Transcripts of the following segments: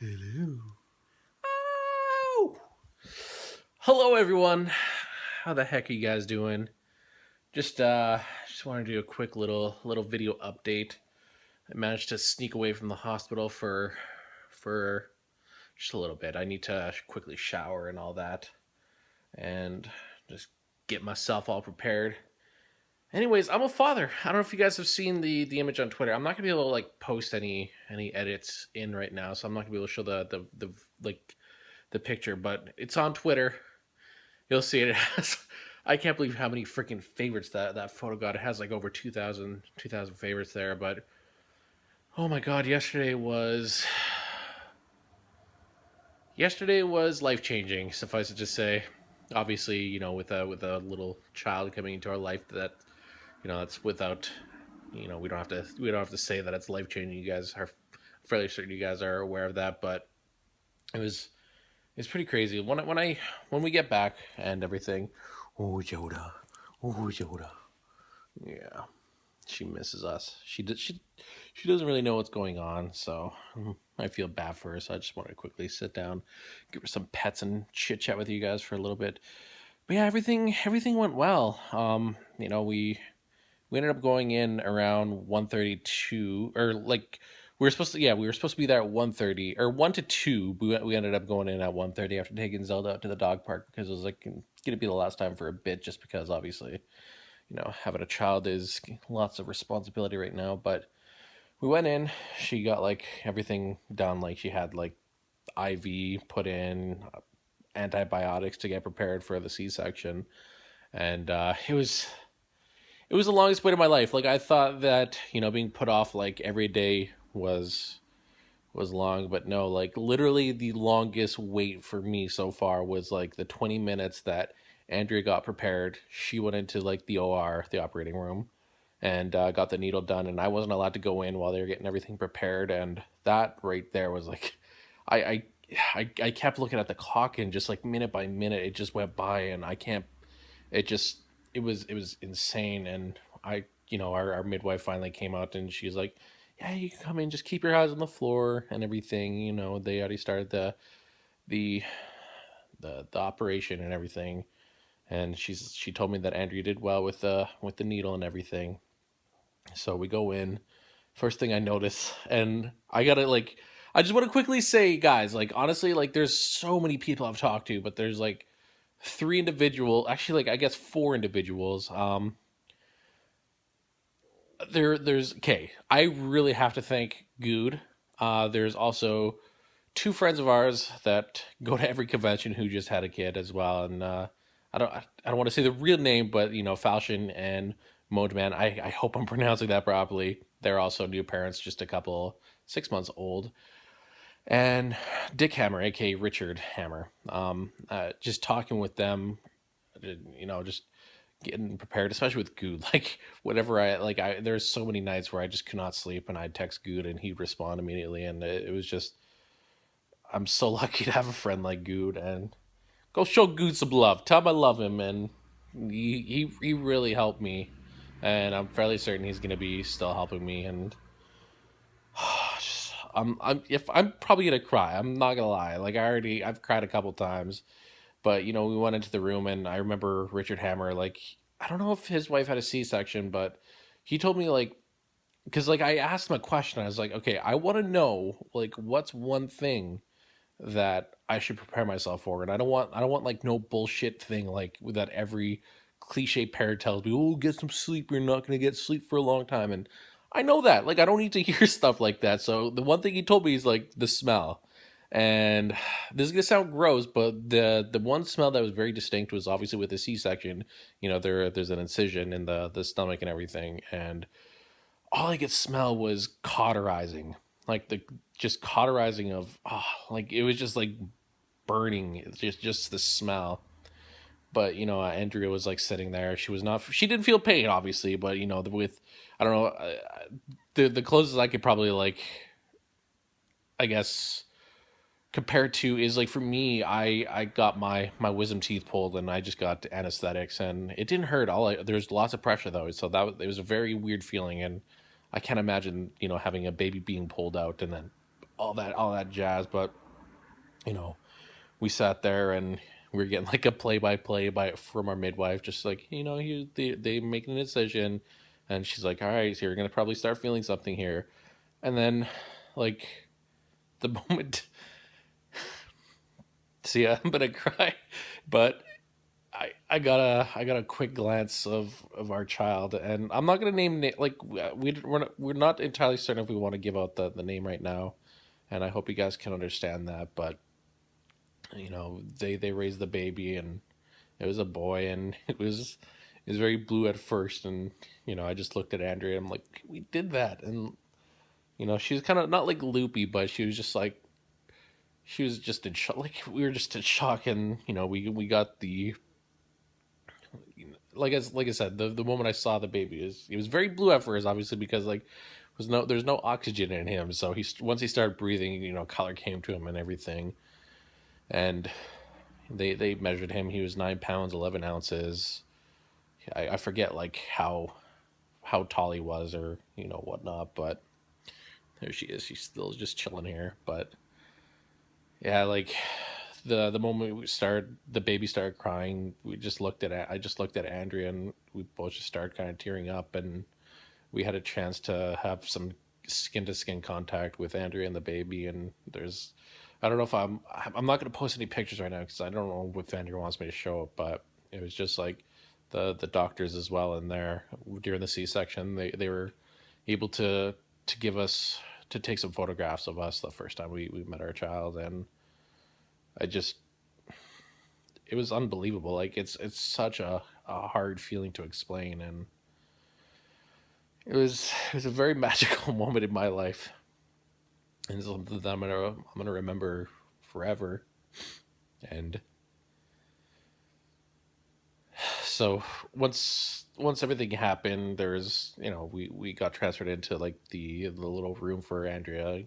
Hello. Oh! Hello, everyone. How the heck are you guys doing? Just wanted to do a quick little video update. I managed to sneak away from the hospital for just a little bit. I need to quickly shower and all that, and just get myself all prepared. Anyways, I'm a father. I don't know if you guys have seen the image on Twitter. I'm not gonna be able to like post any edits in right now, so I'm not gonna be able to show the like the picture, but it's on Twitter. You'll see it. It has. I can't believe how many freaking favorites that photo got. It has like over 2,000 favorites there. But oh my god, yesterday was life changing. Suffice it to say, obviously, with a little child coming into our life, that that's without, we don't have to say that it's life changing. You guys are fairly certain you guys are aware of that, but it was it's pretty crazy when we get back and everything. Oh Yoda, oh Yoda, yeah. She misses us. She doesn't really know what's going on, so I feel bad for her. So I just want to quickly sit down, give her some pets, and chit chat with you guys for a little bit. But yeah, everything went well. We ended up going in around 1:32, or like we were supposed to be there at 1:30 or 1 to 2. We ended up going in at 1:30 after taking Zelda out to the dog park because it was like gonna be the last time for a bit, just because obviously having a child is lots of responsibility right now. But we went in, she got like everything done, like she had like IV put in, antibiotics to get prepared for the C-section, and it was the longest wait of my life. Like I thought that being put off like every day was long, but no, like literally the longest wait for me so far was like the 20 minutes that Andrea got prepared. She went into like the OR, the operating room, and got the needle done, and I wasn't allowed to go in while they were getting everything prepared. And that right there was like, I I I kept looking at the clock, and just like minute by minute it just went by, and I can't. It just it was insane. And our midwife finally came out, and she's like, yeah, you can come in, just keep your eyes on the floor and everything. They already started the the operation and everything. And she told me that Andrea did well with the needle and everything. So we go in. First thing I notice, and I just want to quickly say, guys, like honestly, like there's so many people I've talked to, but there's like three individual, actually, like I guess four individuals. There's okay. I really have to thank Good. There's also two friends of ours that go to every convention who just had a kid as well, and I don't want to say the real name, but Falchion and Modeman. I hope I'm pronouncing that properly. They're also new parents, just a couple 6 months old. And Dick Hammer, aka Richard Hammer. Just talking with them, just getting prepared, especially with Good. Like whatever there's so many nights where I just could not sleep, and I'd text Good and he'd respond immediately, and it was just, I'm so lucky to have a friend like Good. And go show Good some love. Tell him I love him, and he really helped me, and I'm fairly certain he's gonna be still helping me. And I'm probably gonna cry. I'm not gonna lie. Like I've cried a couple times, but we went into the room, and I remember Richard Hammer. Like I don't know if his wife had a C-section, but he told me like, because like I asked him a question. I was like, okay, I want to know like what's one thing that I should prepare myself for. And I don't want like no bullshit thing like that every cliche parent tells me, oh, get some sleep, you're not gonna get sleep for a long time. And I know that. Like I don't need to hear stuff like that. So the one thing he told me is like the smell. And this is gonna sound gross, but the one smell that was very distinct was obviously with the C-section. There's an incision in the stomach and everything, and all I could smell was cauterizing, like the just cauterizing of, like it was just like burning. It's just the smell. But Andrea was like sitting there. She didn't feel pain, obviously, but with, I don't know, the closest I could probably like, I guess, compare to is like for me, I got my wisdom teeth pulled, and I just got anesthetics, and it didn't hurt. There's lots of pressure though, so it was a very weird feeling. And I can't imagine having a baby being pulled out and then all that jazz. But you know, we sat there and we were getting like a play by play by from our midwife, just like they making a decision, and she's like, all right, so you're gonna probably start feeling something here, and then like the moment, see, I'm gonna cry, but I got a quick glance of our child, and I'm not gonna like we're not entirely certain if we want to give out the name right now, and I hope you guys can understand that. But they raised the baby, and it was a boy, and it was very blue at first, and I just looked at Andrea, and I'm like, we did that, and she was kind of not like loopy, but she was just in shock, like we were just in shock, and we got the like I said, the moment I saw the baby is he was very blue at first, obviously because like there's no oxygen in him, so once he started breathing, color came to him and everything, and they measured him. He was 9 pounds 11 ounces. I forget like how tall he was or whatnot, but there she is. She's still just chilling here, but yeah, like the moment the baby started crying. I just looked at Andrea, and we both just started kind of tearing up, and we had a chance to have some skin to skin contact with Andrea and the baby. And I don't know if I'm not going to post any pictures right now because I don't know if Andrea wants me to show it, but it was just like the doctors as well in there during the C-section. They were able to give us to take some photographs of us the first time we met our child, and I just it was unbelievable. Like it's such a hard feeling to explain, and it was a very magical moment in my life, and something that I'm gonna remember forever. And so once everything happened, there's we got transferred into like the little room for Andrea,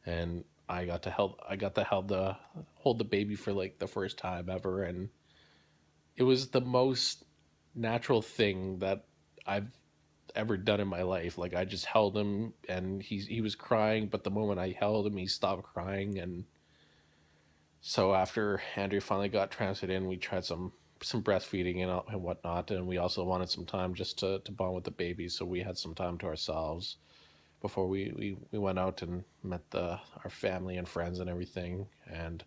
and I got to hold the baby for like the first time ever, and it was the most natural thing that I've ever done in my life. Like I just held him, and he was crying, but the moment I held him, he stopped crying. And so after Andrew finally got transferred in, we tried some breastfeeding and whatnot, and we also wanted some time just to bond with the baby. So we had some time to ourselves before we went out and met our family and friends and everything. And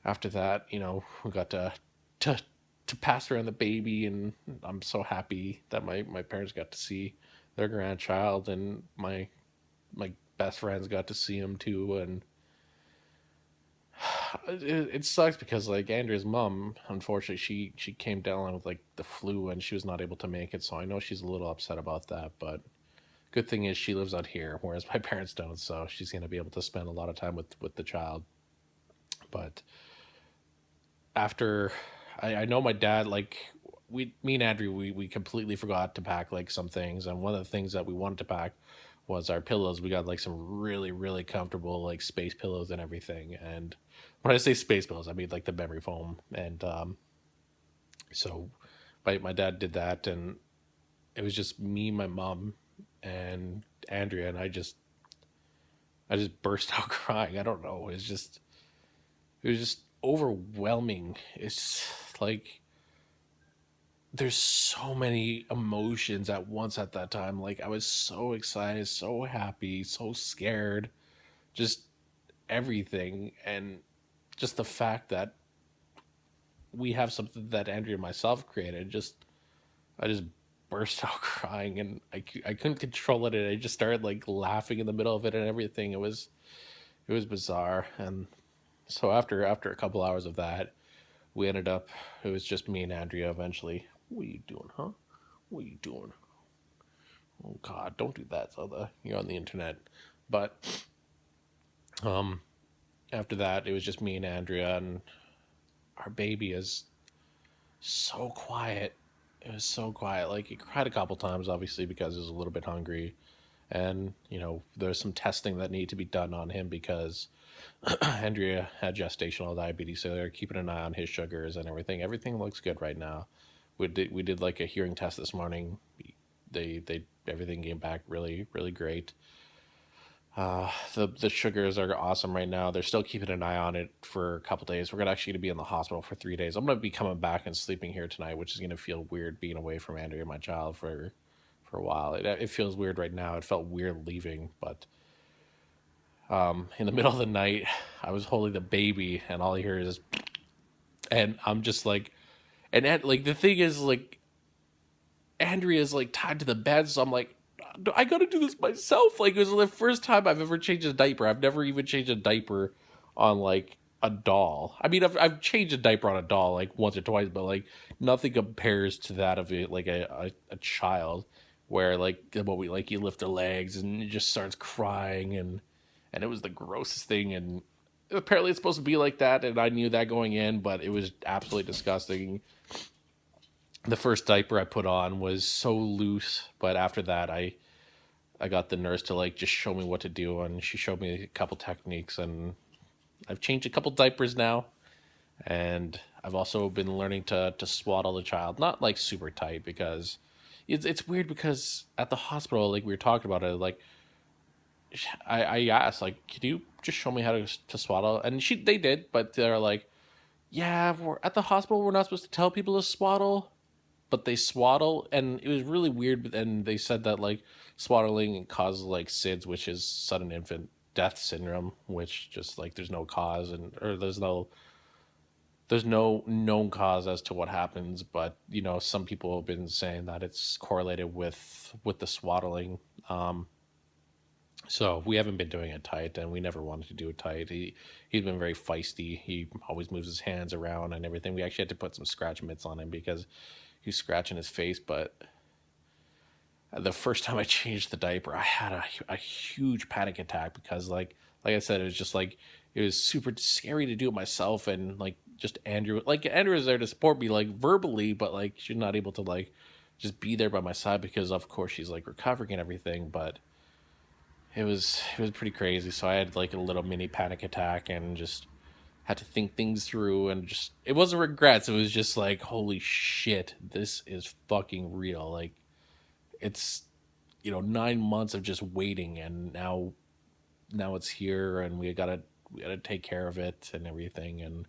after that, we got to to pass around the baby, and I'm so happy that my parents got to see their grandchild, and my best friends got to see him too. And it sucks because like Andrea's mom, unfortunately, she came down with like the flu, and she was not able to make it. So I know she's a little upset about that, but good thing is she lives out here, whereas my parents don't. So she's gonna be able to spend a lot of time with the child. But after I know my dad, like me and Andrew, we completely forgot to pack like some things, and one of the things that we wanted to pack was our pillows. We got like some really really comfortable like space pillows and everything. And when I say space pillows, I mean like the memory foam. And so my dad did that, and it was just me, my mom, and Andrea, and I just burst out crying. I don't know. It was just overwhelming. It's like there's so many emotions at once at that time. Like I was so excited, so happy, so scared, just everything. And just the fact that we have something that Andrea and myself created, I just burst out crying, and I couldn't control it, and I just started like laughing in the middle of it and everything. It was bizarre. And so after a couple hours of that, we ended up, it was just me and Andrea eventually. What are you doing, huh? What are you doing? Oh God, don't do that, Zelda. You're on the internet. But um after that, it was just me and Andrea, and our baby is so quiet. It was so quiet. Like he cried a couple times, obviously, because he was a little bit hungry. And, there's some testing that needed to be done on him because Andrea had gestational diabetes, so they're keeping an eye on his sugars and everything. Everything looks good right now. We did like a hearing test this morning. They everything came back really really great. The sugars are awesome right now. They're still keeping an eye on it for a couple days. We're gonna actually be in the hospital for 3 days. I'm gonna be coming back and sleeping here tonight, which is gonna feel weird being away from Andrea, my child, for a while. It feels weird right now. It felt weird leaving, but in the middle of the night, I was holding the baby, and all I hear is, and I'm just like, like the thing is like Andrea's like tied to the bed, so I'm like, I gotta do this myself. Like it was the first time I've ever changed a diaper. I've never even changed a diaper on like a doll. I mean, I've changed a diaper on a doll like once or twice, but like nothing compares to that of it like a child, where like what we like you lift their legs and it just starts crying and it was the grossest thing. And apparently it's supposed to be like that, and I knew that going in, but it was absolutely disgusting. The first diaper I put on was so loose, but after that I got the nurse to like just show me what to do, and she showed me a couple techniques, and I've changed a couple diapers now, and I've also been learning to swaddle the child, not like super tight, because it's weird because at the hospital, like we were talking about it, like I asked like, can you just show me how to swaddle, and they did, but they're like, yeah, we're at the hospital, we're not supposed to tell people to swaddle, but they swaddle, and it was really weird. And they said that like swaddling causes like SIDS, which is sudden infant death syndrome, which just like there's no cause, and or there's no known cause as to what happens, but some people have been saying that it's correlated with the swaddling. So we haven't been doing it tight, and we never wanted to do it tight. He's been very feisty. He always moves his hands around and everything. We actually had to put some scratch mitts on him because he's scratching his face. But the first time I changed the diaper, I had a huge panic attack because like I said, it was just like it was super scary to do it myself, and like just Andrew was there to support me like verbally, but like she's not able to like just be there by my side because of course she's like recovering and everything. But it was pretty crazy. So I had like a little mini panic attack and just had to think things through, and just it wasn't regrets. It was just like, holy shit, this is fucking real. Like it's 9 months of just waiting, and now it's here, and we gotta take care of it and everything. And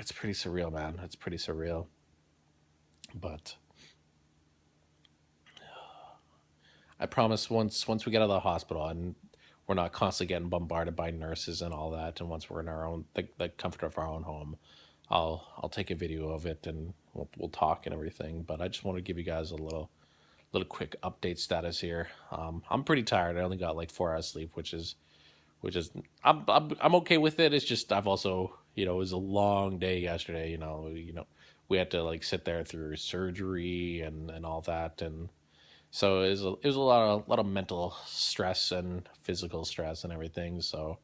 it's pretty surreal, man. It's pretty surreal. But I promise once we get out of the hospital and we're not constantly getting bombarded by nurses and all that, and once we're in our own the comfort of our own home, I'll take a video of it, and we'll talk and everything. But I just want to give you guys a little quick update status here. I'm pretty tired. I only got like 4 hours sleep, which is I'm okay with it. It's just I've also it was a long day yesterday. We had to like sit there through surgery and all that, and so it was a lot of mental stress and physical stress and everything. So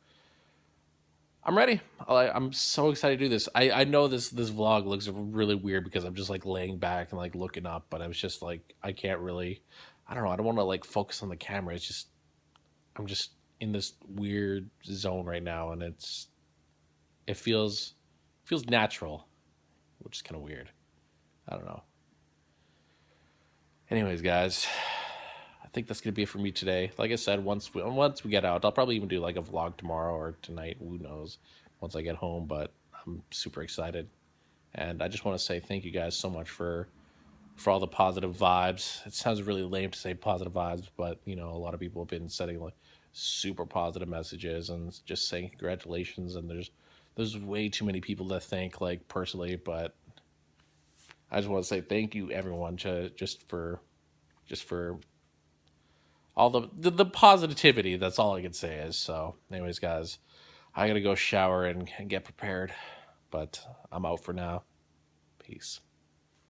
I'm ready. I'm so excited to do this. I know this vlog looks really weird because I'm just like laying back and like looking up, but I was just like I can't really. I don't know. I don't want to like focus on the camera. It's just I'm just in this weird zone right now, and it feels natural, which is kind of weird. I don't know. Anyways, guys, I think that's gonna be it for me today. Like I said, once we get out, I'll probably even do like a vlog tomorrow or tonight. Who knows? Once I get home, but I'm super excited, and I just want to say thank you guys so much for all the positive vibes. It sounds really lame to say positive vibes, but a lot of people have been sending like super positive messages and just saying congratulations. And there's way too many people to thank like personally, but I just want to say thank you everyone just for all the positivity. That's all I can say is so. Anyways, guys, I gotta go shower and get prepared, but I'm out for now. Peace.